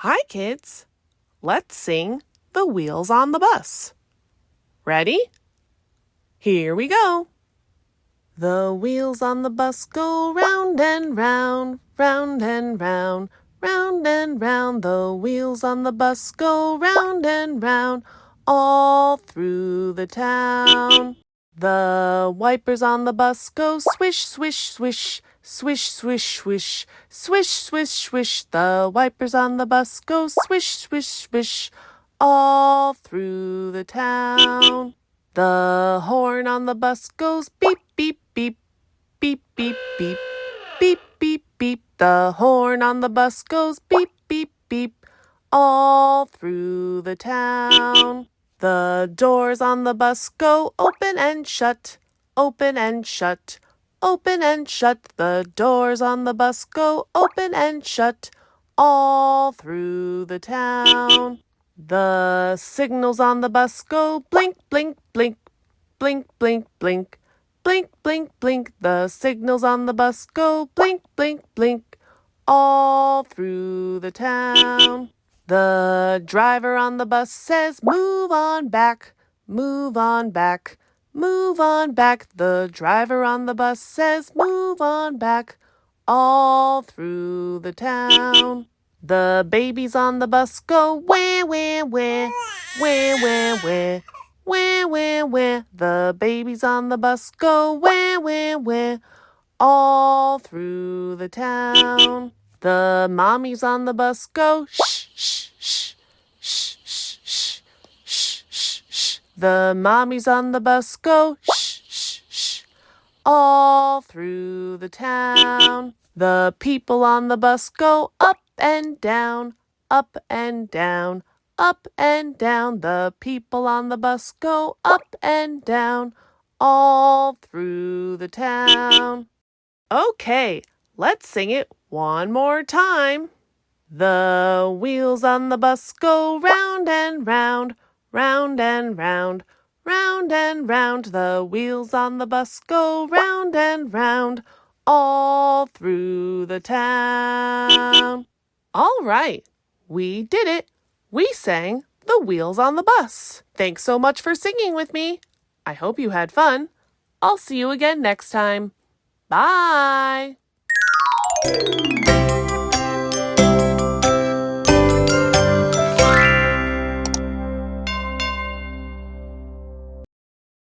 Hi, kids. Let's sing The Wheels on the Bus. Ready? Here we go. The wheels on the bus go round and round, round and round, round and round. The wheels on the bus go round and round, all through the town. The wipers on the bus go swish, swish, swish, swish, swish, swish, swish, swish, swish. The wipers on the bus go swish, swish, swish, all through the town. The horn on the bus goes beep, beep, beep, beep, beep, beep, beep, beep, beep. The horn on the bus goes beep, beep, beep, all through the town. The doors on the bus go open and shut, open and shut, open and shut. The doors on the bus go open and shut, all through the town. The signals on the bus go blink, blink, blink, blink, blink, blink, blink, blink, blink. The signals on the bus go blink, blink, blink, all through the town. The driver on the bus says, move on back, move on back, move on back. The driver on the bus says, move on back, all through the town. The babies on the bus go wah, wah, wah, wah, wah, wah, wah, wah, wah. The babies on the bus go wah, wah, wah, all through the town. The mommies on the bus go shh, shh, shh, shh, shh, shh, shh, shh, shh. The mommies on the bus go shh, shh, shh, all through the town. The people on the bus go up and down, up and down, up and down. The people on the bus go up and down, all through the town. Okay, let's sing it one more time. The wheels on the bus go round and round, round and round, round and round. The wheels on the bus go round and round, all through the town. All right, we did it. We sang The Wheels on the Bus. Thanks so much for singing with me. I hope you had fun. I'll see you again next time. Bye!